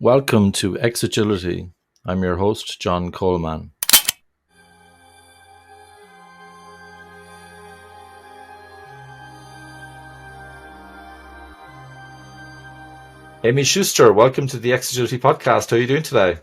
Welcome to Xagility. I'm your host, John Coleman. Aimee Schuster, welcome to the Xagility podcast. How are you doing today?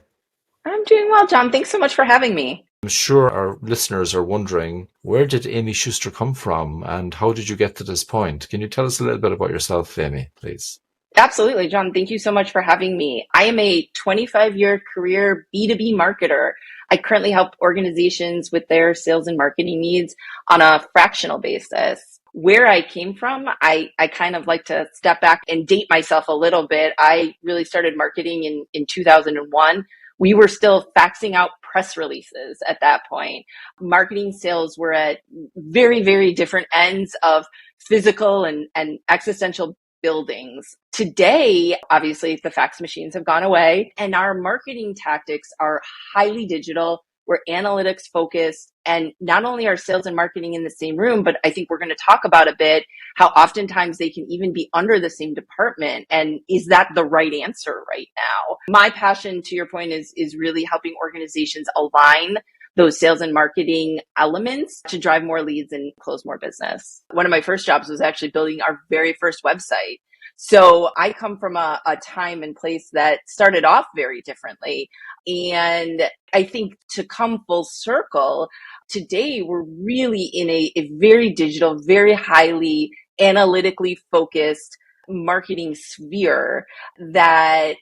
I'm doing well, John. Thanks so much for having me. I'm sure our listeners are wondering, where did Aimee Schuster come from and how did you get to this point? Can you tell us a little bit about yourself, Aimee, please? Absolutely, John. Thank you so much for having me. I am a 25-year career B2B marketer. I currently help organizations with their sales and marketing needs on a fractional basis. Where I came from, I kind of like to step back and date myself a little bit. I really started marketing in 2001. We were still faxing out press releases at that point. Marketing sales were at very, very different ends of physical and existential buildings. Today, obviously, the fax machines have gone away and our marketing tactics are highly digital. We're analytics focused, and not only are sales and marketing in the same room, but I think we're going to talk about a bit how oftentimes they can even be under the same department. And is that the right answer right now? My passion, to your point, is really helping organizations align those sales and marketing elements to drive more leads and close more business. One of my first jobs was actually building our very first website. So I come from a time and place that started off very differently. And I think to come full circle, today we're really in a very digital, very highly analytically focused marketing sphere that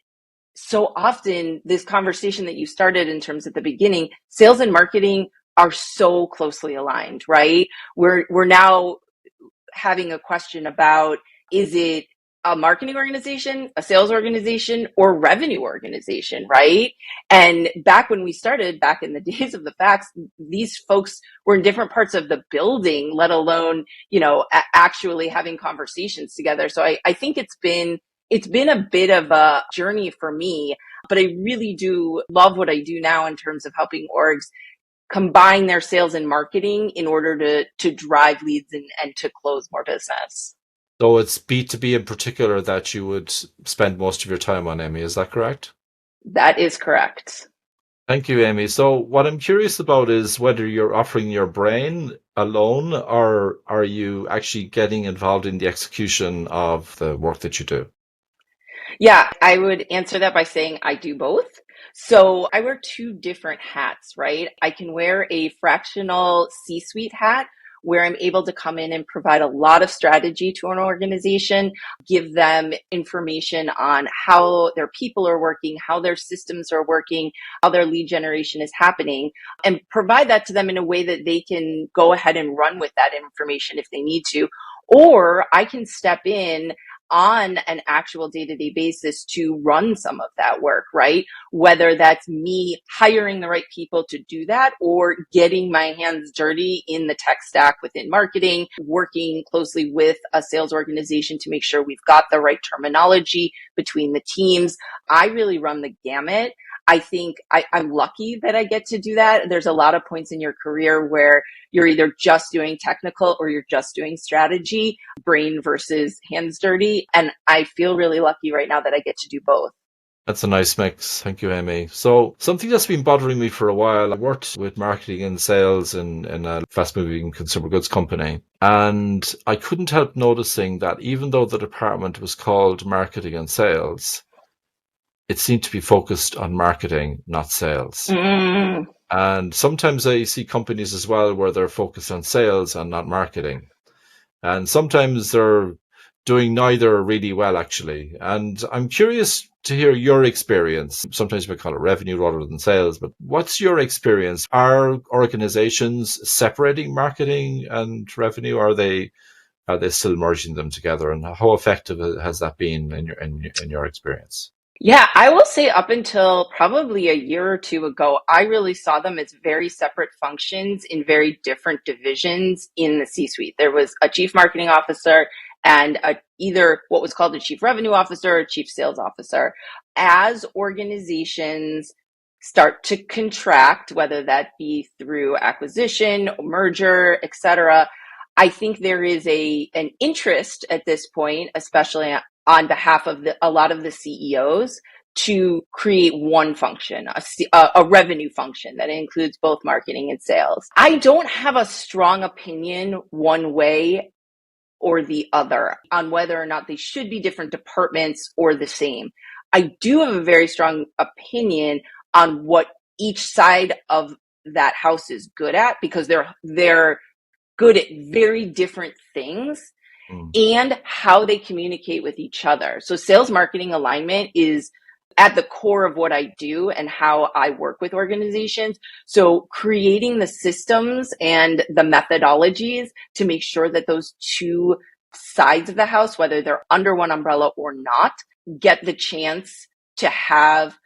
so often this conversation that you started in terms of the beginning, sales and marketing are so closely aligned, right? We're now having a question about, is it a marketing organization, a sales organization, or revenue organization, right? And back when we started, back in the days of the fax, these folks were in different parts of the building, let alone, actually having conversations together. So I think it's been a bit of a journey for me, but I really do love what I do now in terms of helping orgs combine their sales and marketing in order to drive leads and to close more business. So it's B2B in particular that you would spend most of your time on, Aimee. Is that correct? That is correct. Thank you, Aimee. So what I'm curious about is whether you're offering your brain alone or are you actually getting involved in the execution of the work that you do? Yeah, I would answer that by saying I do both. So I wear two different hats, right? I can wear a fractional C-suite hat where I'm able to come in and provide a lot of strategy to an organization, give them information on how their people are working, how their systems are working, how their lead generation is happening, and provide that to them in a way that they can go ahead and run with that information if they need to. Or I can step in on an actual day-to-day basis to run some of that work, right? Whether that's me hiring the right people to do that or getting my hands dirty in the tech stack within marketing, working closely with a sales organization to make sure we've got the right terminology between the teams. I really run the gamut. I think I'm lucky that I get to do that. There's a lot of points in your career where you're either just doing technical or you're just doing strategy, brain versus hands dirty. And I feel really lucky right now that I get to do both. That's a nice mix. Thank you, Aimee. So something that's been bothering me for a while, I worked with marketing and sales in a fast-moving consumer goods company. And I couldn't help noticing that even though the department was called marketing and sales, it seemed to be focused on marketing, not sales. Mm. And sometimes I see companies as well where they're focused on sales and not marketing. And sometimes they're doing neither really well, actually. And I'm curious to hear your experience. Sometimes we call it revenue rather than sales, but what's your experience? Are organizations separating marketing and revenue? Are they still merging them together? And how effective has that been in your experience? Yeah, I will say up until probably a year or two ago, I really saw them as very separate functions in very different divisions in the C-suite. There was a chief marketing officer and either what was called a chief revenue officer or chief sales officer. As organizations start to contract, whether that be through acquisition, merger, et cetera, I think there is an interest at this point, especially on behalf of a lot of the CEOs to create one function, a revenue function that includes both marketing and sales. I don't have a strong opinion one way or the other on whether or not they should be different departments or the same. I do have a very strong opinion on what each side of that house is good at, because they're good at very different things Mm. and how they communicate with each other. So sales marketing alignment is at the core of what I do and how I work with organizations. So creating the systems and the methodologies to make sure that those two sides of the house, whether they're under one umbrella or not, get the chance to have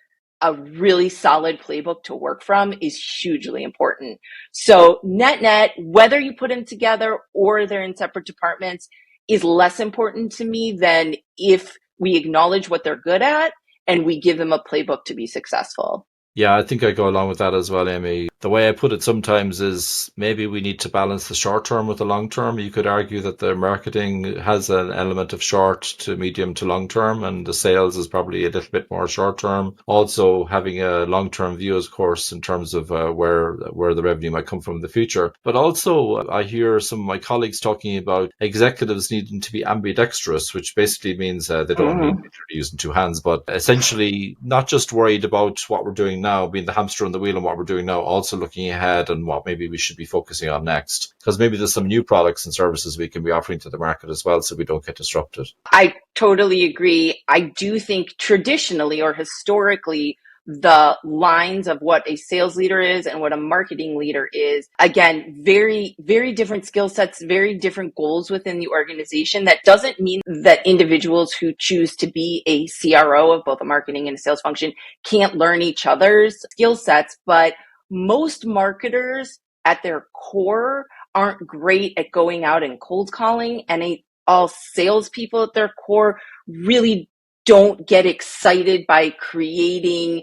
a really solid playbook to work from is hugely important. So net, whether you put them together or they're in separate departments is less important to me than if we acknowledge what they're good at and we give them a playbook to be successful. Yeah, I think I go along with that as well, Amy. The way I put it sometimes is maybe we need to balance the short term with the long term. You could argue that the marketing has an element of short to medium to long term, and the sales is probably a little bit more short term. Also, having a long term view, of course, in terms of where the revenue might come from in the future. But also, I hear some of my colleagues talking about executives needing to be ambidextrous, which basically means they don't mean Mm-hmm. literally using two hands, but essentially not just worried about what we're doing now, being the hamster on the wheel and what we're doing now, also looking ahead and what maybe we should be focusing on next. Because maybe there's some new products and services we can be offering to the market as well so we don't get disrupted. I totally agree. I do think traditionally or historically, the lines of what a sales leader is and what a marketing leader is, again, very, very different skill sets, very different goals within the organization. That doesn't mean that individuals who choose to be a CRO of both a marketing and a sales function can't learn each other's skill sets, but most marketers at their core aren't great at going out and cold calling, and all salespeople at their core really don't get excited by creating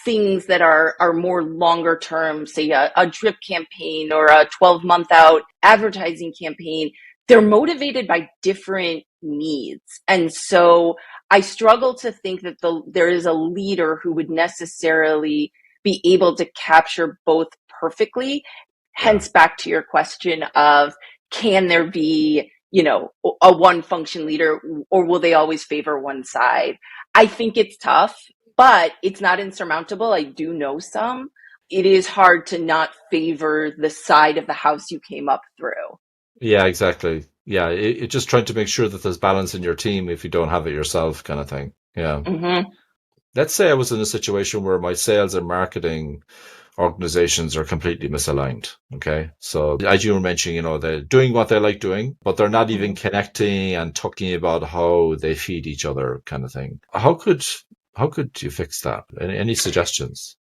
things that are more longer term, say a drip campaign or a 12-month out advertising campaign. They're motivated by different needs. And so I struggle to think that there is a leader who would necessarily be able to capture both perfectly. Yeah. Hence, back to your question of, can there be, a one function leader, or will they always favor one side? I think it's tough, but it's not insurmountable. I do know some. It is hard to not favor the side of the house you came up through. Yeah, exactly. Yeah, it just trying to make sure that there's balance in your team if you don't have it yourself, kind of thing. Yeah. Mm-hmm. Let's say I was in a situation where my sales and marketing organizations are completely misaligned. Okay. So as you were mentioning, they're doing what they like doing, but they're not even connecting and talking about how they feed each other, kind of thing. How could you fix that? Any suggestions?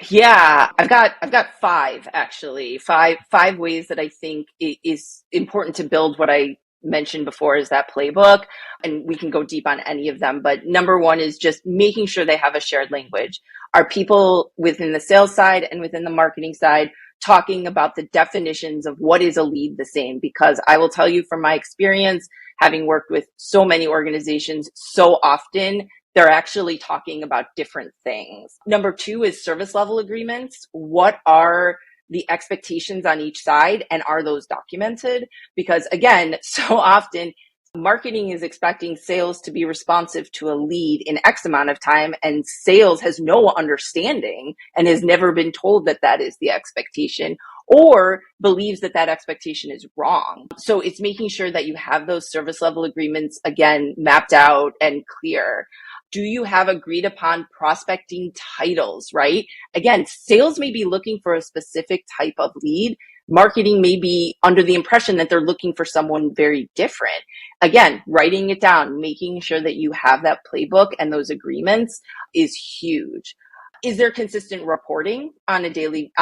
Yeah, I've got five, actually. Five ways that I think it is important to build what I mentioned before is that playbook. And we can go deep on any of them. But number one is just making sure they have a shared language. Are people within the sales side and within the marketing side talking about the definitions of what is a lead the same? Because I will tell you from my experience, having worked with so many organizations so often, they're actually talking about different things. Number two is service level agreements. What are the expectations on each side, and are those documented? Because again, so often marketing is expecting sales to be responsive to a lead in X amount of time, and sales has no understanding and has never been told that that is the expectation, or believes that that expectation is wrong. So it's making sure that you have those service level agreements, again, mapped out and clear. Do you have agreed upon prospecting titles, right? Again, sales may be looking for a specific type of lead. Marketing may be under the impression that they're looking for someone very different. Again, writing it down, making sure that you have that playbook and those agreements is huge. Is there consistent reporting on a daily,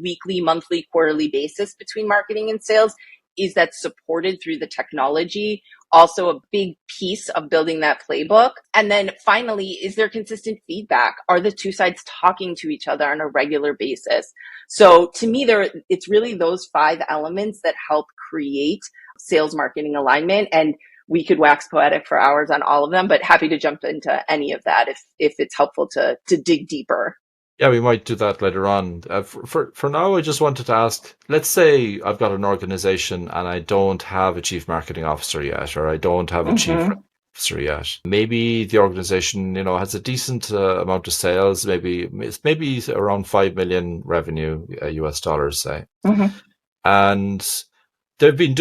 weekly, monthly, quarterly basis between marketing and sales? Is that supported through the technology? Also a big piece of building that playbook. And then finally, is there consistent feedback? Are the two sides talking to each other on a regular basis? So to me, it's really those five elements that help create sales marketing alignment. And we could wax poetic for hours on all of them, but happy to jump into any of that if it's helpful to dig deeper. Yeah, we might do that later on. For now, I just wanted to ask, let's say I've got an organization and I don't have a chief marketing officer yet, or I don't have a chief revenue Mm-hmm. officer yet. Maybe the organization, has a decent amount of sales, maybe around 5 million revenue, US dollars, say. Mm-hmm. And they've been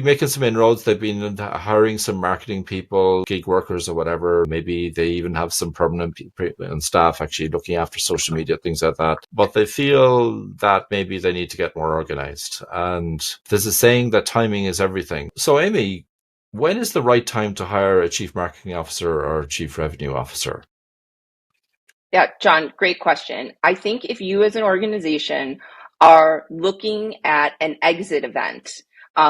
making some inroads. They've been hiring some marketing people, gig workers or whatever. Maybe they even have some permanent and staff actually looking after social media, things like that. But they feel that maybe they need to get more organized. And there's a saying that timing is everything. So Aimee, when is the right time to hire a chief marketing officer or a chief revenue officer? Yeah, John, great question. I think if you as an organization are looking at an exit event,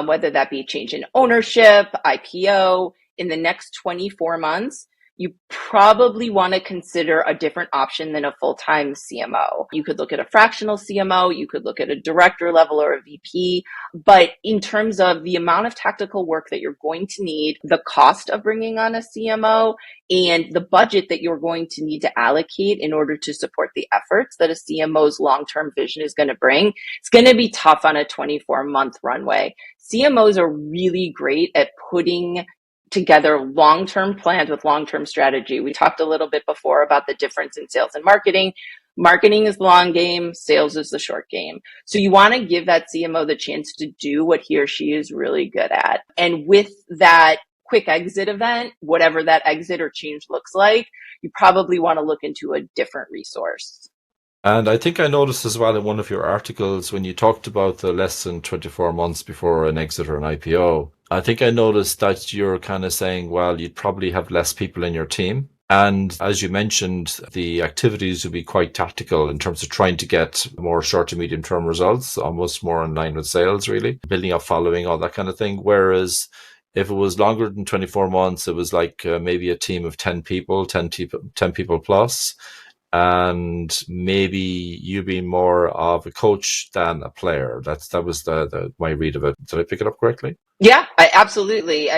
whether that be change in ownership, IPO, in the next 24 months, you probably want to consider a different option than a full-time CMO. You could look at a fractional CMO, you could look at a director level or a VP, but in terms of the amount of tactical work that you're going to need, the cost of bringing on a CMO, and the budget that you're going to need to allocate in order to support the efforts that a CMO's long-term vision is going to bring, it's going to be tough on a 24-month runway. CMOs are really great at putting together long-term plans with long-term strategy. We talked a little bit before about the difference in sales and marketing. Marketing is the long game, sales is the short game. So you want to give that CMO the chance to do what he or she is really good at. And with that quick exit event, whatever that exit or change looks like, you probably want to look into a different resource. And I think I noticed as well in one of your articles when you talked about the less than 24 months before an exit or an IPO, I think I noticed that you're kind of saying, well, you'd probably have less people in your team. And as you mentioned, the activities would be quite tactical in terms of trying to get more short to medium term results, almost more in line with sales, really, building up following, all that kind of thing. Whereas if it was longer than 24 months, it was like maybe a team of 10 people, 10 people plus, and maybe you being more of a coach than a player. That was the my read of it. Did I pick it up correctly? Yeah, absolutely.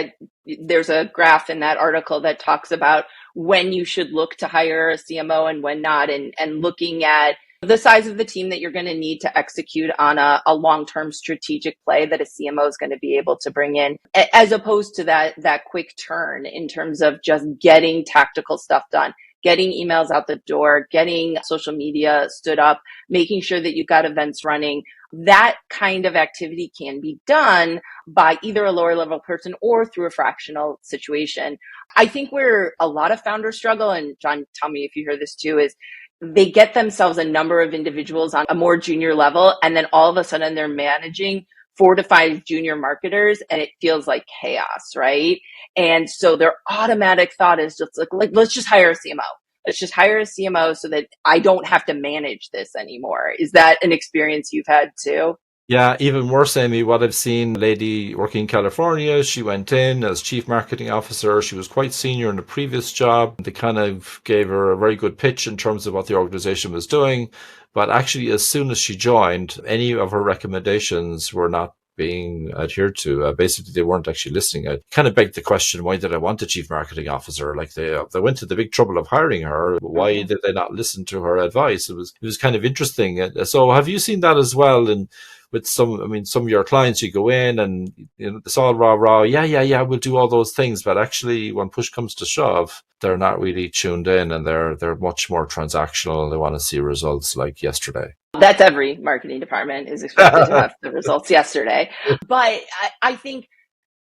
There's a graph in that article that talks about when you should look to hire a CMO and when not, and looking at the size of the team that you're going to need to execute on a long-term strategic play that a CMO is going to be able to bring in, as opposed to that quick turn in terms of just getting tactical stuff done, getting emails out the door, getting social media stood up, making sure that you've got events running. That kind of activity can be done by either a lower level person or through a fractional situation. I think where a lot of founders struggle, and John, tell me if you hear this too, is they get themselves a number of individuals on a more junior level, and then all of a sudden they're managing 4 to 5 junior marketers, and it feels like chaos, right? And so their automatic thought is just like let's just hire a CMO. Let's just hire a CMO so that I don't have to manage this anymore. Is that an experience you've had too? Yeah, even worse, Amy, what I've seen, lady working in California, she went in as chief marketing officer. She was quite senior in the previous job. They kind of gave her a very good pitch in terms of what the organization was doing. But actually, as soon as she joined, any of her recommendations were not being adhered to. Basically, they weren't actually listening. It kind of begged the question, why did I want a chief marketing officer? Like they went to the big trouble of hiring her. Why Mm-hmm. did they not listen to her advice? It was kind of interesting. So have you seen that as well? And with some of your clients, you go in and it's all rah rah, yeah, we'll do all those things, but actually, when push comes to shove, they're not really tuned in, and they're much more transactional. They want to see results like yesterday. That's every marketing department is expected to have the results yesterday. But I think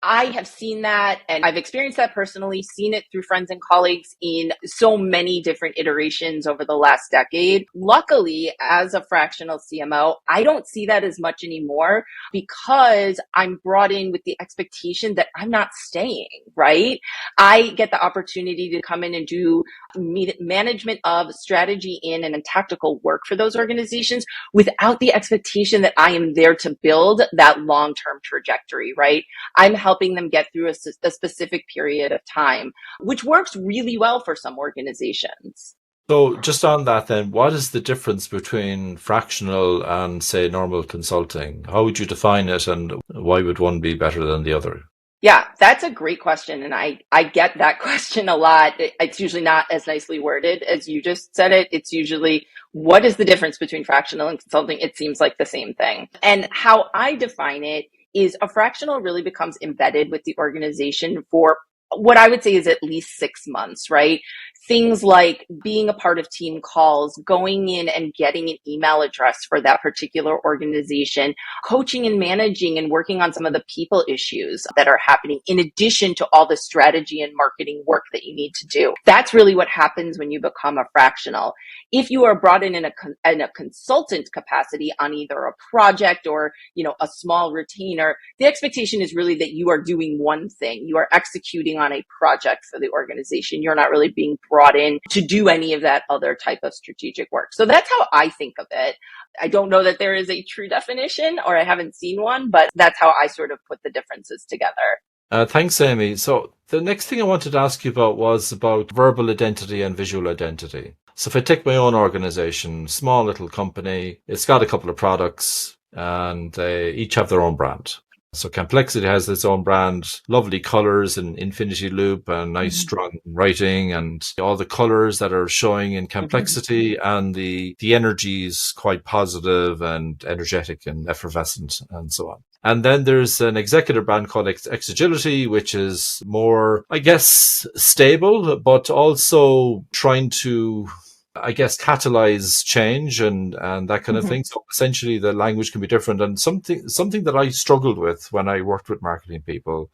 I have seen that and I've experienced that personally, seen it through friends and colleagues in so many different iterations over the last decade. Luckily, as a fractional CMO, I don't see that as much anymore because I'm brought in with the expectation that I'm not staying, right? I get the opportunity to come in and do management of strategy in and tactical work for those organizations without the expectation that I am there to build that long-term trajectory, right? I'm helping them get through a specific period of time, which works really well for some organizations. So, just on that, then, what is the difference between fractional and, say, normal consulting? How would you define it, and why would one be better than the other? Yeah, that's a great question. And I get that question a lot. It's usually not as nicely worded as you just said it. It's usually, what is the difference between fractional and consulting? It seems like the same thing. And how I define it is a fractional really becomes embedded with the organization for what I would say is at least 6 months, right? Things like being a part of team calls, going in and getting an email address for that particular organization, coaching and managing and working on some of the people issues that are happening in addition to all the strategy and marketing work that you need to do. That's really what happens when you become a fractional. If you are brought in a consultant capacity on either a project or, a small retainer, the expectation is really that you are doing one thing. You are executing on a project for the organization. You're not really being brought in to do any of that other type of strategic work. So that's how I think of it. I don't know that there is a true definition, or I haven't seen one, but that's how I sort of put the differences together. Thanks, Amy. So the next thing I wanted to ask you about was about verbal identity and visual identity. So if I take my own organization, small little company, it's got a couple of products and they each have their own brand. So Complexity has its own brand, lovely colors and infinity loop and nice Mm-hmm. strong writing and all the colors that are showing in Mm-hmm. Complexity, and the energy is quite positive and energetic and effervescent and so on. And then there's an executive brand called Xagility, which is more, I guess, stable, but also trying to, I guess, catalyze change and that kind of Mm-hmm. thing. So essentially the language can be different. And something that I struggled with when I worked with marketing people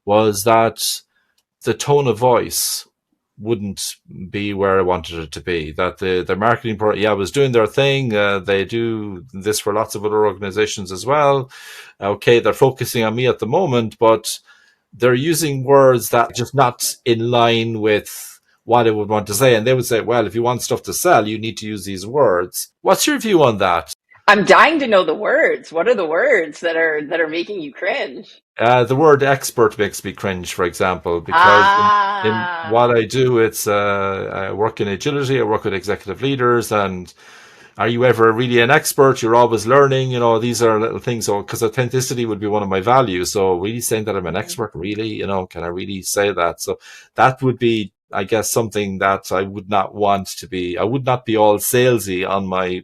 was that the tone of voice wouldn't be where I wanted it to be. That the marketing part, yeah, was doing their thing. They do this for lots of other organizations as well. Okay, they're focusing on me at the moment, but they're using words that are just not in line with what I would want to say. And they would say, well, if you want stuff to sell, you need to use these words. What's your view on that? I'm dying to know the words. What are the words that are making you cringe? The word expert makes me cringe, for example, because in Ah. what I do, it's I work in agility, I work with executive leaders, and are you ever really an expert? You're always learning. These are little things. So, because authenticity would be one of my values. So, really saying that I'm an Mhm. expert, really, can I really say that? So, that would be, I guess, something that I would not want to be. I would not be all salesy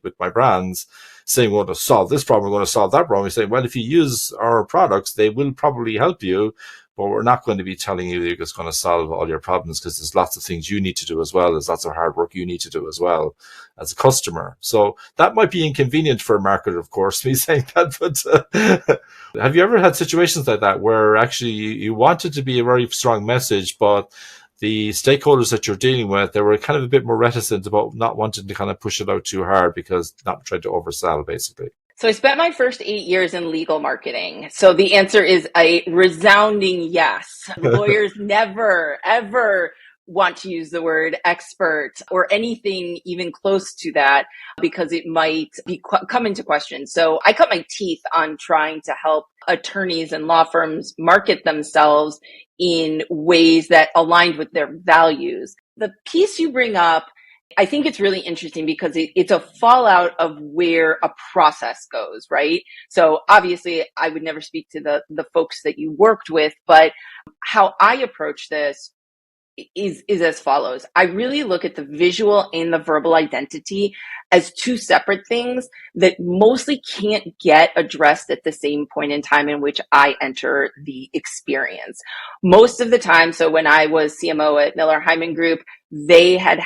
with my brands, saying we're going to solve this problem, we're going to solve that problem. We say, well, if you use our products, they will probably help you, but we're not going to be telling you that you're just going to solve all your problems, because there's lots of things you need to do as well. There's lots of hard work you need to do as well as a customer. So that might be inconvenient for a marketer, of course, me saying that. But have you ever had situations like that where actually you wanted to be a very strong message, but the stakeholders that you're dealing with, they were kind of a bit more reticent about not wanting to kind of push it out too hard because not trying to oversell, basically? So I spent my first 8 years in legal marketing. So the answer is a resounding yes. Lawyers never, ever want to use the word expert or anything even close to that because it might come into question. So I cut my teeth on trying to help attorneys and law firms market themselves in ways that aligned with their values. The piece you bring up, I think it's really interesting because it's a fallout of where a process goes, right? So obviously I would never speak to the folks that you worked with, but how I approach this is as follows. I really look at the visual and the verbal identity as two separate things that mostly can't get addressed at the same point in time in which I enter the experience. Most of the time, so when I was CMO at Miller Hyman Group, they had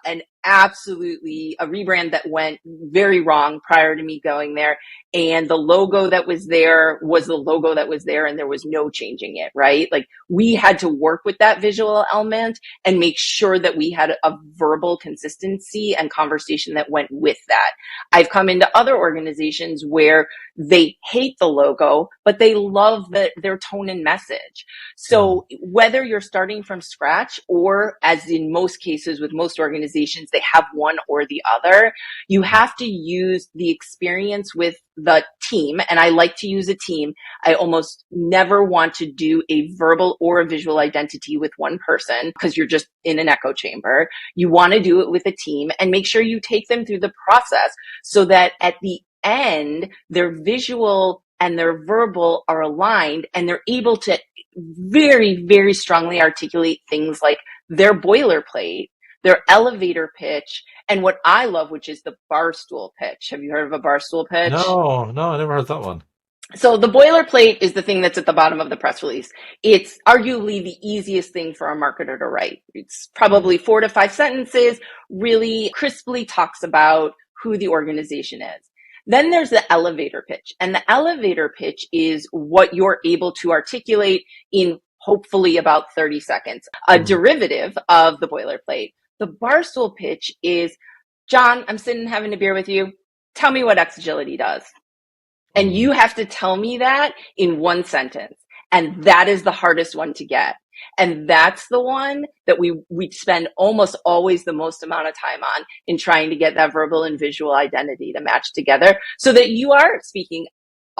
an absolutely a rebrand that went very wrong prior to me going there, and the logo that was there was the logo that was there, and there was no changing it, right? Like, we had to work with that visual element and make sure that we had a verbal consistency and conversation that went with that. I've come into other organizations where they hate the logo, but they love their tone and message. Mm. So whether you're starting from scratch, or as in most cases with most organizations, they have one or the other, you have to use the experience with the team. And I like to use a team. I almost never want to do a verbal or a visual identity with one person because you're just in an echo chamber. You want to do it with a team and make sure you take them through the process so that at the end, their visual and their verbal are aligned and they're able to very, very strongly articulate things like their boilerplate, their elevator pitch, and what I love, which is the bar stool pitch. Have you heard of a bar stool pitch? No, no, I never heard that one. So the boilerplate is the thing that's at the bottom of the press release. It's arguably the easiest thing for a marketer to write. It's Mm, probably 4 to 5 sentences, really crisply talks about who the organization is. Then there's the elevator pitch. And the elevator pitch is what you're able to articulate in hopefully about 30 seconds, a mm, derivative of the boilerplate. The barstool pitch is, John, I'm sitting having a beer with you. Tell me what Xagility does. And mm. you have to tell me that in one sentence. And that is the hardest one to get. And that's the one that we spend almost always the most amount of time on in trying to get that verbal and visual identity to match together so that you are speaking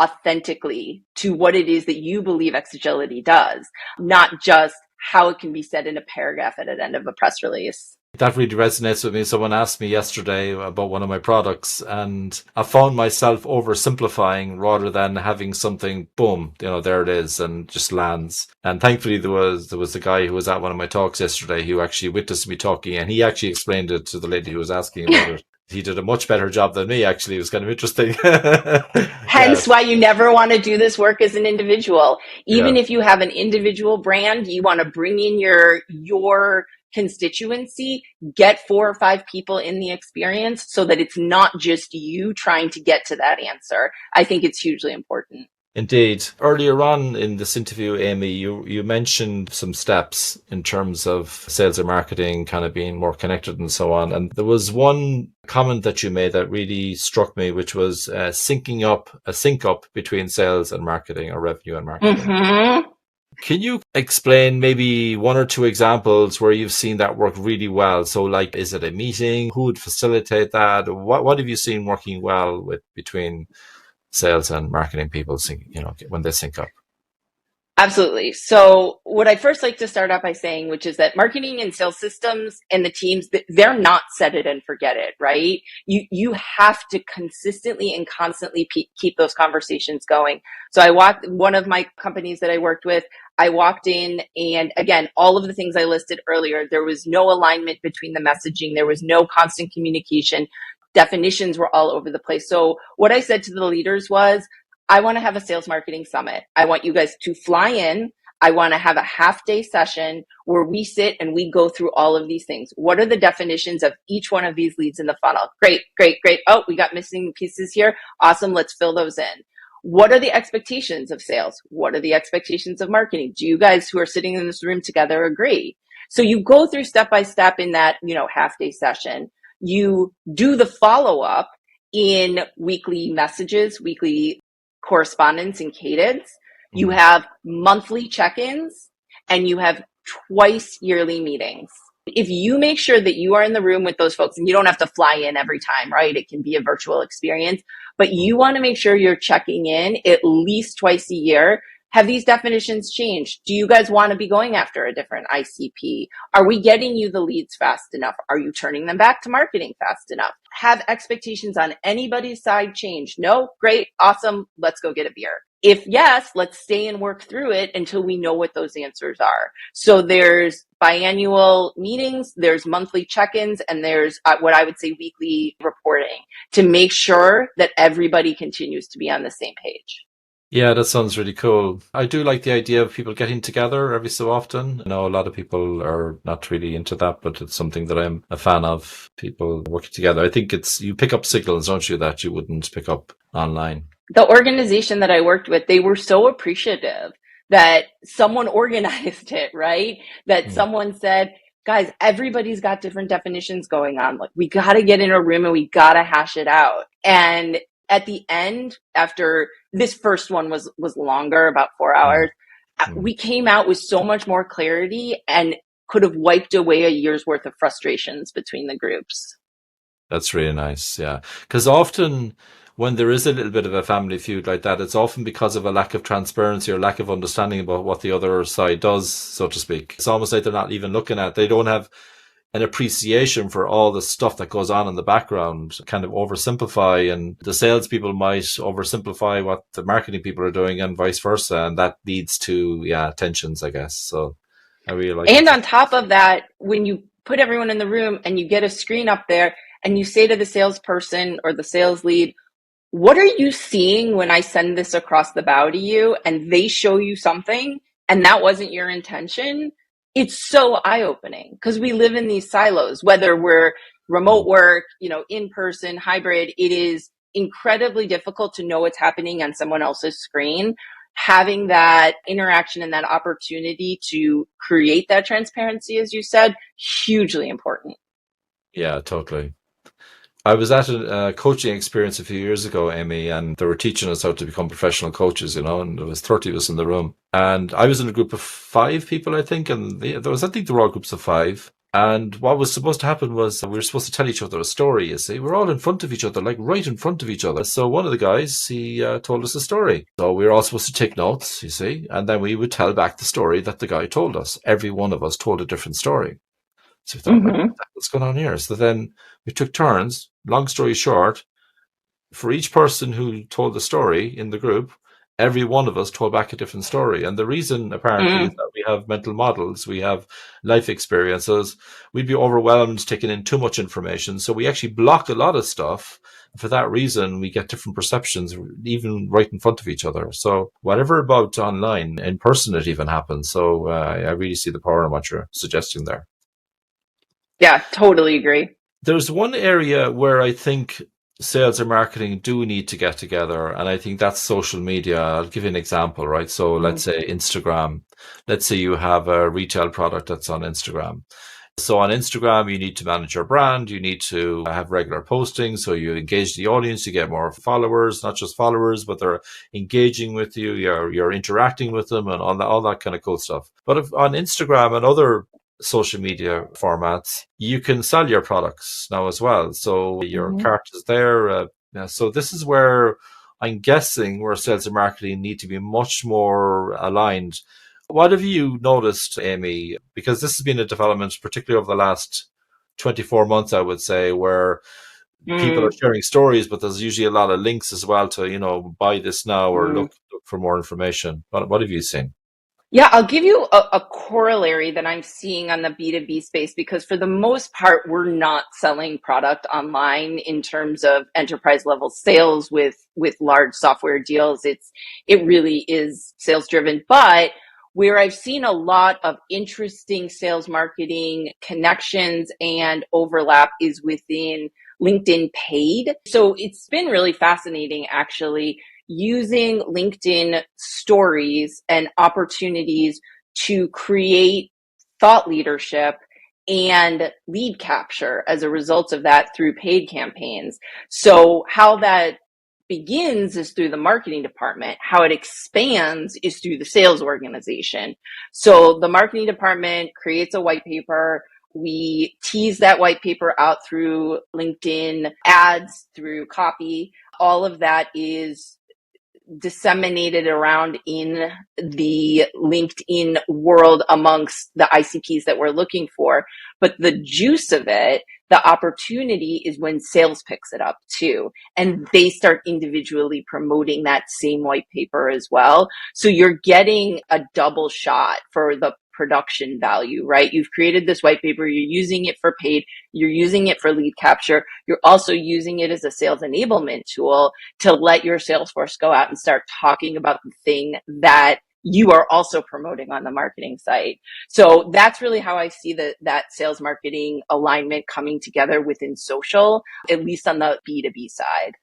authentically to what it is that you believe Xagility does, not just how it can be said in a paragraph at the end of a press release. That really resonates with me. Someone asked me yesterday about one of my products, and I found myself oversimplifying rather than having something, boom, there it is, and just lands. And thankfully, there was a guy who was at one of my talks yesterday who actually witnessed me talking, and he actually explained it to the lady who was asking about it. He did a much better job than me. Actually, it was kind of interesting. Yeah, Hence why you never want to do this work as an individual. yeah. Even if you have an individual brand, you want to bring in your constituency, get 4 or 5 people in the experience so that it's not just you trying to get to that answer. I think it's hugely important. Indeed. Earlier on in this interview, Amy, you mentioned some steps in terms of sales and marketing kind of being more connected and so on. And there was one comment that you made that really struck me, which was a sync up between sales and marketing, or revenue and marketing. Mm-hmm. Can you explain maybe one or two examples where you've seen that work really well? So like, is it a meeting? Who would facilitate that? What have you seen working well with between sales and marketing people when they sync up? Absolutely. So what I first like to start out by saying, which is that marketing and sales systems and the teams, they're not set it and forget it, right? You have to consistently and constantly keep those conversations going. So one of my companies that I worked with, I walked in and again, all of the things I listed earlier, there was no alignment between the messaging. There was no constant communication. Definitions were all over the place. So what I said to the leaders was, I want to have a sales marketing summit. I want you guys to fly in. I want to have a half-day session where we sit and we go through all of these things. What are the definitions of each one of these leads in the funnel? Great, great, great. Oh, we got missing pieces here. Awesome. Let's fill those in. What are the expectations of sales? What are the expectations of marketing? Do you guys who are sitting in this room together agree? So you go through step by step in that, half-day session. You do the follow-up in weekly messages, weekly correspondence and cadence. You Mm. have monthly check-ins and you have twice yearly meetings. If you make sure that you are in the room with those folks, and you don't have to fly in every time, right? It can be a virtual experience, but you want to make sure you're checking in at least twice a year. Have these definitions changed? Do you guys want to be going after a different ICP? Are we getting you the leads fast enough? Are you turning them back to marketing fast enough? Have expectations on anybody's side changed? No? Great. Awesome. Let's go get a beer. If yes, let's stay and work through it until we know what those answers are. So there's biannual meetings, there's monthly check-ins, and there's what I would say weekly reporting to make sure that everybody continues to be on the same page. Yeah, that sounds really cool. I do like the idea of people getting together every so often. I know a lot of people are not really into that, but it's something that I'm a fan of, people working together. I think you pick up signals, don't you, that you wouldn't pick up online. The organization that I worked with, they were so appreciative that someone organized it, right? That Mm, someone said, guys, everybody's got different definitions going on. Like, we got to get in a room and we got to hash it out. And at the end, after this first one was longer, about 4 hours, mm, mm. we came out with so much more clarity and could have wiped away a year's worth of frustrations between the groups. That's really nice. Yeah. Because often when there is a little bit of a family feud like that, it's often because of a lack of transparency or lack of understanding about what the other side does, so to speak. It's almost like they're not even looking at, they don't have an appreciation for all the stuff that goes on in the background, kind of oversimplify, and the salespeople might oversimplify what the marketing people are doing, and vice versa, and that leads to tensions, I guess. So I really like And what you. on top of that, when you put everyone in the room and you get a screen up there and you say to the salesperson or the sales lead, what are you seeing when I send this across the bow to you? And they show you something and that wasn't your intention. It's so eye opening because we live in these silos, whether we're remote work, in person, hybrid, it is incredibly difficult to know what's happening on someone else's screen. Having that interaction and that opportunity to create that transparency, as you said, hugely important. Yeah, totally. I was at a coaching experience a few years ago, Amy, and they were teaching us how to become professional coaches, and there was 30 of us in the room. And I was in a group of five people, I think, and I think there were all groups of five. And what was supposed to happen was we were supposed to tell each other a story, you see. We're all in front of each other, like right in front of each other. So one of the guys, he told us a story. So we were all supposed to take notes, you see, and then we would tell back the story that the guy told us. Every one of us told a different story. So we thought, like, Mm-hmm. what's going on here? So then we took turns. Long story short, for each person who told the story in the group, every one of us told back a different story. And the reason apparently is Mm. that we have mental models, we have life experiences. We'd be overwhelmed taking in too much information. So we actually block a lot of stuff. For that reason, we get different perceptions, even right in front of each other. So whatever about online, in person, it even happens. So I really see the power in what you're suggesting there. Yeah, totally agree. There's one area where I think sales and marketing do need to get together, and I think that's social media. I'll give you an example, right? So let's Mm. say Instagram. Let's say you have a retail product that's on Instagram. So on Instagram, you need to manage your brand. You need to have regular postings. So you engage the audience, you get more followers, not just followers, but they're engaging with you. You're interacting with them and all that kind of cool stuff. But if on Instagram and other social media formats, you can sell your products now as well. So your Mm-hmm. cart is there. So this is where I'm guessing where sales and marketing need to be much more aligned. What have you noticed, Amy? Because this has been a development, particularly over the last 24 months, I would say, where people are Mm. sharing stories, but there's usually a lot of links as well to, buy this now or Mm. look for more information. What have you seen? Yeah, I'll give you a corollary that I'm seeing on the B2B space because for the most part, we're not selling product online in terms of enterprise level sales with large software deals. It really is sales driven. But where I've seen a lot of interesting sales marketing connections and overlap is within LinkedIn paid. So it's been really fascinating actually using LinkedIn stories and opportunities to create thought leadership and lead capture as a result of that through paid campaigns. So how that begins is through the marketing department. How it expands is through the sales organization. So the marketing department creates a white paper. We tease that white paper out through LinkedIn ads, through copy. All of that is disseminated around in the LinkedIn world amongst the ICPs that we're looking for. But the juice of it, the opportunity is when sales picks it up too. And they start individually promoting that same white paper as well. So you're getting a double shot for the production value, right? You've created this white paper, you're using it for paid, you're using it for lead capture, you're also using it as a sales enablement tool to let your sales force go out and start talking about the thing that you are also promoting on the marketing site. So that's really how I see that sales marketing alignment coming together within social, at least on the B2B side.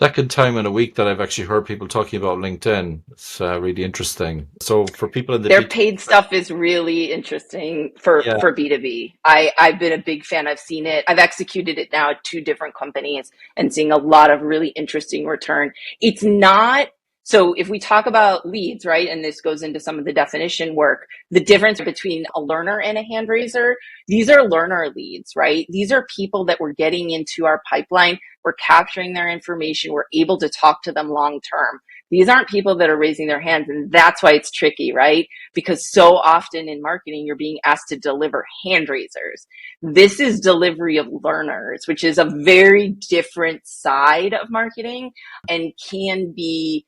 Second time in a week that I've actually heard people talking about LinkedIn. It's really interesting. So for people in the Their B2B, paid stuff is really interesting for yeah, B2B. I've been a big fan. I've seen it. I've executed it now at two different companies and seeing a lot of really interesting return. It's not So if we talk about leads, right, and this goes into some of the definition work, the difference between a learner and a hand raiser, these are learner leads, right? These are people that we're getting into our pipeline. We're capturing their information. We're able to talk to them long term. These aren't people that are raising their hands. And that's why it's tricky, right? Because so often in marketing, you're being asked to deliver hand raisers. This is delivery of learners, which is a very different side of marketing and can be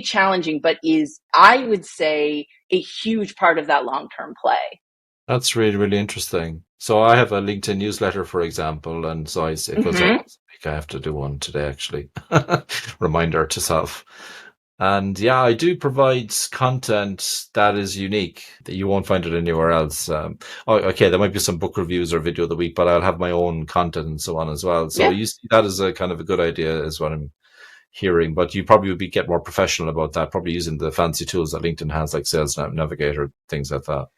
challenging, but is, I would say, a huge part of that long-term play. That's really, really interesting. So I have a LinkedIn newsletter, for example, and so it goes out Mm-hmm. once a week. I have to do one today, actually. Reminder to self. And yeah, I do provide content that is unique that you won't find it anywhere else. Okay, there might be some book reviews or video of the week, but I'll have my own content and so on as well. So Yeah. you see that as a kind of a good idea, is what I'm hearing. But you probably would get more professional about that, probably using the fancy tools that LinkedIn has, like Sales Navigator, things like that.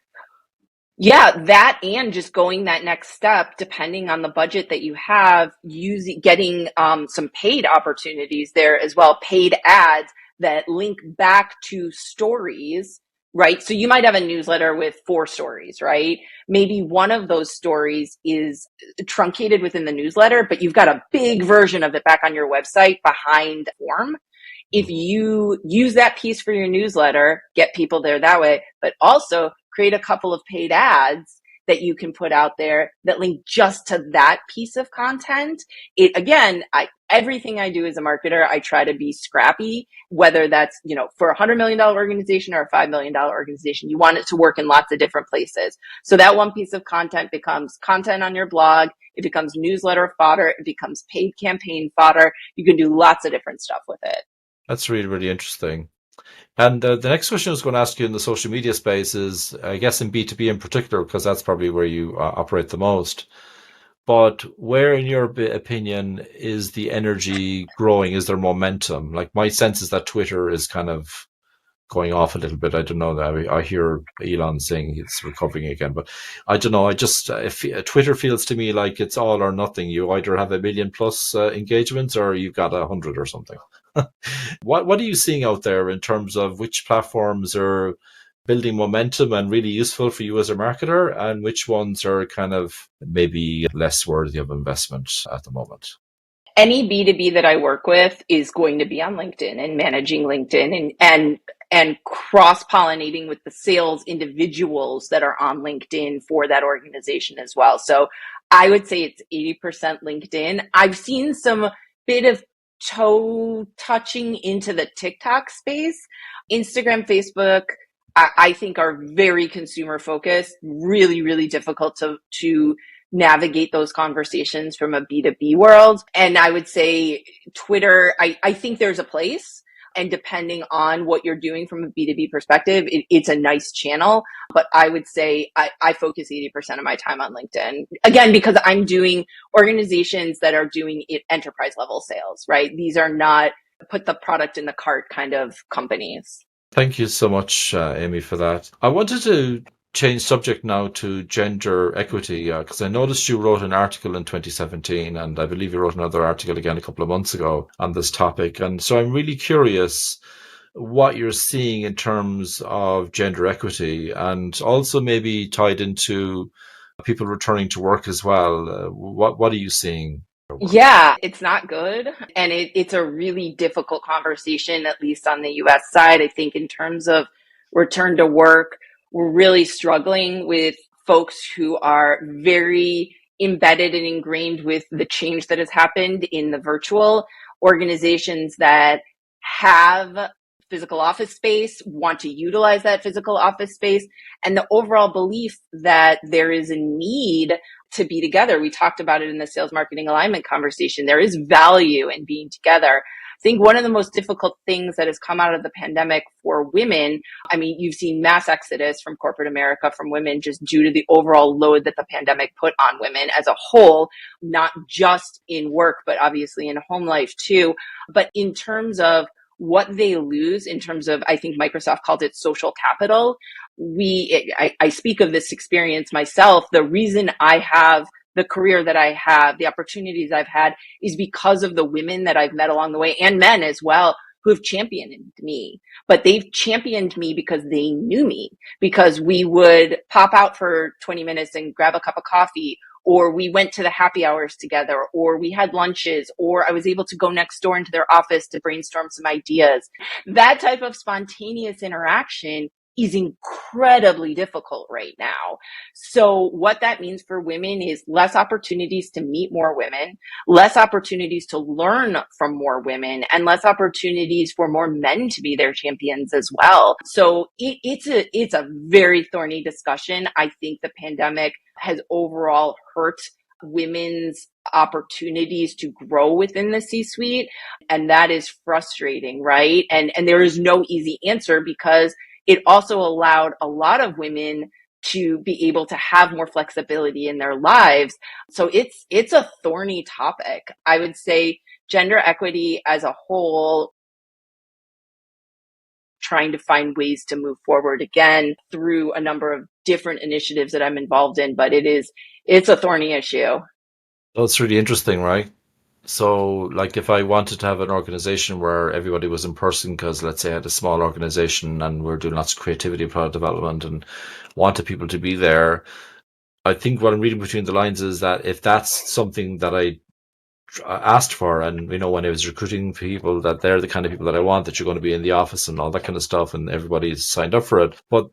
Yeah, that and just going that next step, depending on the budget that you have, using getting some paid opportunities there as well, paid ads that link back to stories, right? So you might have a newsletter with 4 stories, right? Maybe one of those stories is truncated within the newsletter, but you've got a big version of it back on your website behind the form. If you use that piece for your newsletter, get people there that way, but also create a couple of paid ads that you can put out there that link just to that piece of content. It again, everything I do as a marketer, I try to be scrappy, whether that's, for $100 million organization or a $5 million organization, you want it to work in lots of different places. So that one piece of content becomes content on your blog. It becomes newsletter fodder. It becomes paid campaign fodder. You can do lots of different stuff with it. That's really, really interesting. And the next question I was going to ask you in the social media space is, I guess in B2B in particular, because that's probably where you operate the most. But where, in your opinion, is the energy growing? Is there momentum? Like my sense is that Twitter is kind of going off a little bit. I don't know. I hear Elon saying it's recovering again, but I don't know. I just if Twitter feels to me like it's all or nothing. You either have 1 million plus engagements or you've got 100 or something. What are you seeing out there in terms of which platforms are building momentum and really useful for you as a marketer, and which ones are kind of maybe less worthy of investment at the moment? Any B2B that I work with is going to be on LinkedIn and managing LinkedIn and cross-pollinating with the sales individuals that are on LinkedIn for that organization as well. So I would say it's 80% LinkedIn. I've seen some bit of toe touching into the TikTok space. Instagram, Facebook, I think are very consumer focused, really, really difficult to navigate those conversations from a B2B world. And I would say Twitter, I think there's a place. And depending on what you're doing from a B2B perspective, it's a nice channel. But I would say I focus 80% of my time on LinkedIn. Again, because I'm doing organizations that are doing enterprise level sales, right? These are not put the product in the cart kind of companies. Thank you so much, Amy, for that. I wanted to change subject now to gender equity because I noticed you wrote an article in 2017, and I believe you wrote another article again a couple of months ago on this topic. And so I'm really curious what you're seeing in terms of gender equity, and also maybe tied into people returning to work as well. What are you seeing? Yeah, it's not good. And it's a really difficult conversation, at least on the US side. I think in terms of return to work, we're really struggling with folks who are very embedded and ingrained with the change that has happened in the virtual organizations that have physical office space, want to utilize that physical office space, and the overall belief that there is a need to be together. We talked about it in the sales marketing alignment conversation. There is value in being together. I think one of the most difficult things that has come out of the pandemic for women, I mean, you've seen mass exodus from corporate America from women just due to the overall load that the pandemic put on women as a whole, not just in work, but obviously in home life too. But in terms of what they lose in terms of, I think Microsoft called it social capital. I speak of this experience myself. The reason I have the career that I have, the opportunities I've had is because of the women that I've met along the way and men as well who have championed me, but they've championed me because they knew me, because we would pop out for 20 minutes and grab a cup of coffee, or we went to the happy hours together, or we had lunches, or I was able to go next door into their office to brainstorm some ideas. That type of spontaneous interaction is incredibly difficult right now. So what that means for women is less opportunities to meet more women, less opportunities to learn from more women, and less opportunities for more men to be their champions as well. So it's a very thorny discussion. I think the pandemic has overall hurt women's opportunities to grow within the C-suite. And that is frustrating, right? And there is no easy answer, because it also allowed a lot of women to be able to have more flexibility in their lives. So it's a thorny topic. I would say gender equity as a whole, trying to find ways to move forward again through a number of different initiatives that I'm involved in, but it's a thorny issue. That's really interesting, right? So, like, if I wanted to have an organization where everybody was in person, because let's say I had a small organization and we're doing lots of creativity, product development, and wanted people to be there, I think what I'm reading between the lines is that if that's something that I asked for, and when I was recruiting people, that they're the kind of people that I want, that you're going to be in the office and all that kind of stuff, and everybody's signed up for it. But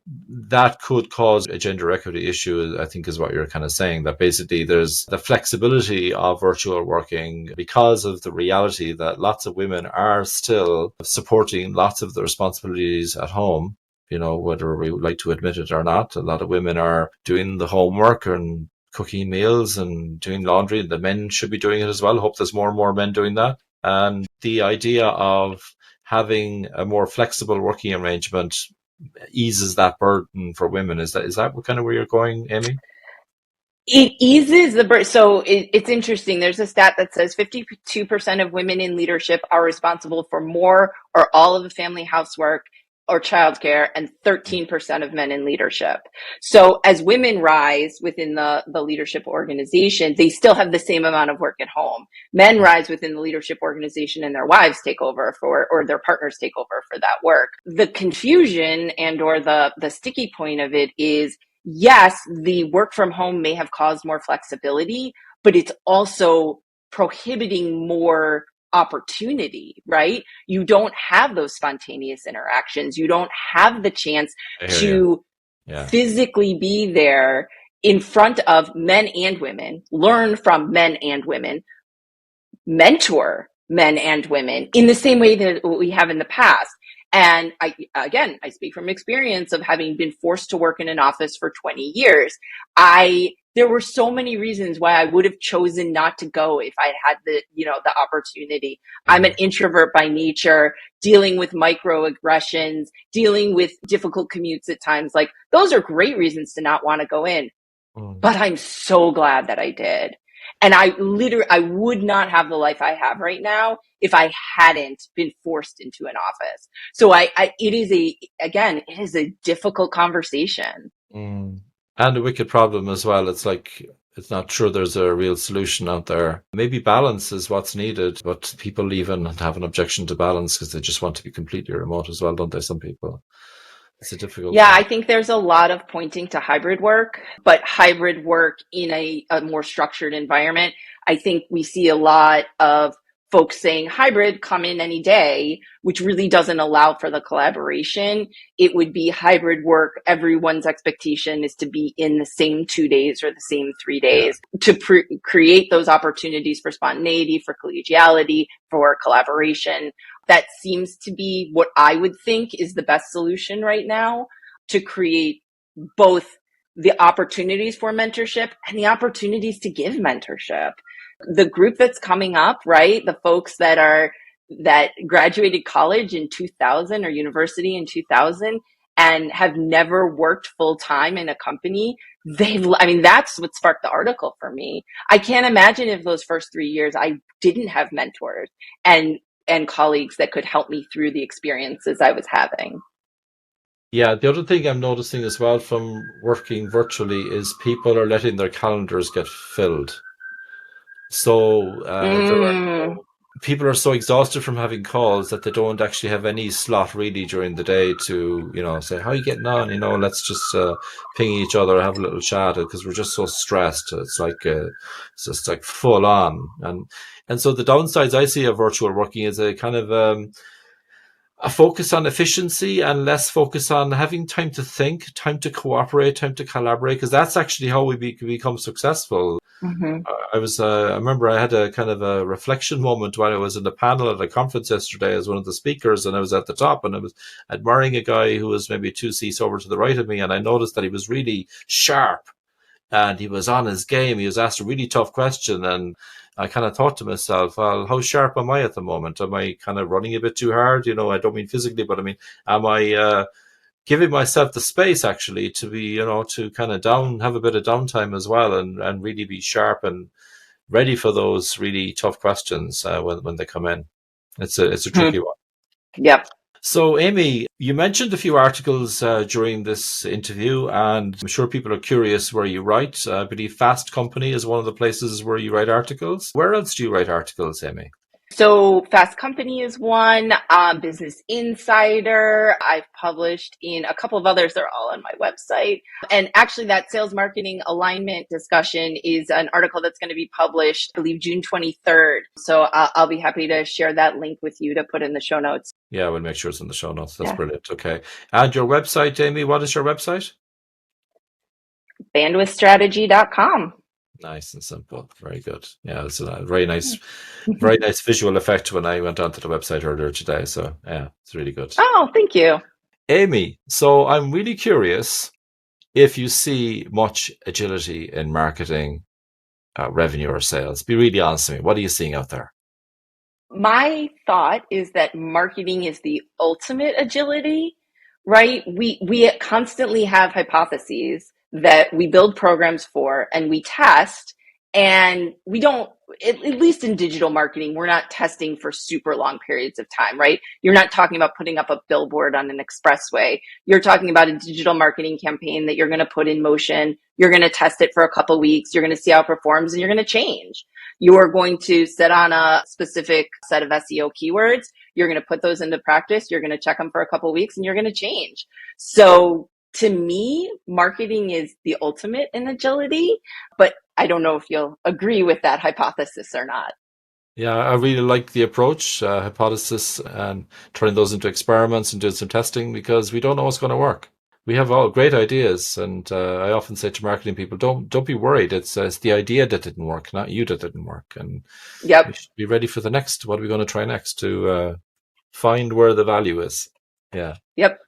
that could cause a gender equity issue, I think, is what you're kind of saying, that basically there's the flexibility of virtual working because of the reality that lots of women are still supporting lots of the responsibilities at home. Whether we would like to admit it or not, a lot of women are doing the homework and cooking meals and doing laundry. The men should be doing it as well. I hope there's more and more men doing that. And the idea of having a more flexible working arrangement eases that burden for women. Is that what kind of where you're going, Aimee? It eases the burden. So it's interesting. There's a stat that says 52% of women in leadership are responsible for more or all of the family housework or childcare, and 13% of men in leadership. So as women rise within the leadership organization, they still have the same amount of work at home. Men rise within the leadership organization and their wives take over or their partners take over for that work. The confusion and or the sticky point of it is, yes, the work from home may have caused more flexibility, but it's also prohibiting more opportunity, right? You don't have those spontaneous interactions. You don't have the chance I hear you. to Yeah. physically be there in front of men and women, learn from men and women, mentor men and women in the same way that we have in the past. And I speak from experience of having been forced to work in an office for 20 years. There were so many reasons why I would have chosen not to go if I had the opportunity. I'm an Mm, introvert by nature, dealing with microaggressions, dealing with difficult commutes at times. Like, those are great reasons to not want to go in, mm, but I'm so glad that I did. And I would not have the life I have right now if I hadn't been forced into an office. So it is a difficult conversation. mm. And a wicked problem as well. It's like, it's not sure there's a real solution out there. Maybe balance is what's needed, but people even have an objection to balance because they just want to be completely remote as well, don't they? Some people. It's a difficult Yeah, one. I think there's a lot of pointing to hybrid work, but hybrid work in a more structured environment. I think we see a lot of folks saying hybrid, come in any day, which really doesn't allow for the collaboration. It would be hybrid work. Everyone's expectation is to be in the same 2 days or the same three Yeah. days to create those opportunities for spontaneity, for collegiality, for collaboration. That seems to be what I would think is the best solution right now, to create both the opportunities for mentorship and the opportunities to give mentorship. The group that's coming up, right? The folks that graduated college in 2000 or university in 2000 and have never worked full time in a company. That's what sparked the article for me. I can't imagine if those first 3 years I didn't have mentors and colleagues that could help me through the experiences I was having. Yeah, the other thing I'm noticing as well from working virtually is people are letting their calendars get filled. So there are Mm. people are so exhausted from having calls that they don't actually have any slot really during the day to, say, how are you getting on? Let's just ping each other, have a little chat because we're just so stressed. It's just like full on. And so the downsides I see of virtual working is a kind of, a focus on efficiency and less focus on having time to think, time to cooperate, time to collaborate, because that's actually how we become successful. Hmm. I remember I had a kind of a reflection moment when I was in a panel at a conference yesterday as one of the speakers, and I was at the top, and I was admiring a guy who was maybe two seats over to the right of me, and I noticed that he was really sharp and he was on his game. He was asked a really tough question, and I kind of thought to myself, well, how sharp am I at the moment? Am I kind of running a bit too hard? I don't mean physically, but I mean, am I giving myself the space actually to be, to kind of have a bit of downtime as well, and really be sharp and ready for those really tough questions when they come in. It's a tricky one. Yep. So, Aimee, you mentioned a few articles during this interview, and I'm sure people are curious where you write. I believe Fast Company is one of the places where you write articles. Where else do you write articles, Aimee? So Fast Company is one, Business Insider. I've published in a couple of others. They're all on my website. And actually that sales marketing alignment discussion is an article that's going to be published, I believe, June 23rd. So I'll be happy to share that link with you to put in the show notes. Yeah, we'll make sure it's in the show notes. That's Yeah. brilliant. Okay. And your website, Aimee, what is your website? Bandwidthstrategy.com. Nice and simple. Very good. Yeah, it's a very nice visual effect when I went onto the website earlier today. So yeah, it's really good. Oh, thank you. Aimee, so I'm really curious if you see much agility in marketing, revenue, or sales. Be really honest with me. What are you seeing out there? My thought is that marketing is the ultimate agility, right? We constantly have hypotheses that we build programs for and we test, and we don't, at least in digital marketing, we're not testing for super long periods of time, right? You're not talking about putting up a billboard on an expressway. You're talking about a digital marketing campaign that you're going to put in motion. You're going to test it for a couple of weeks. You're going to see how it performs, and you're going to change. You are going to set on a specific set of SEO keywords. You're going to put those into practice. You're going to check them for a couple of weeks, and you're going to change. So to me, marketing is the ultimate in agility, but I don't know if you'll agree with that hypothesis or not. Yeah, I really like the approach, hypothesis, and turning those into experiments and doing some testing because we don't know what's going to work. We have all great ideas, and I often say to marketing people, don't be worried. It's the idea that didn't work, not you that didn't work, and we Yep. should be ready for the next. What are we going to try next to find where the value is? Yeah. Yep.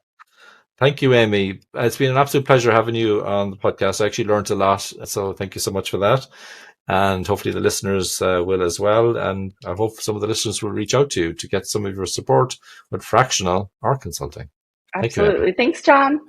Thank you, Aimee. It's been an absolute pleasure having you on the podcast. I actually learned a lot, so thank you so much for that. And hopefully the listeners will as well. And I hope some of the listeners will reach out to you to get some of your support with fractional or consulting. Thank you, Aimee. Absolutely. Thanks, John.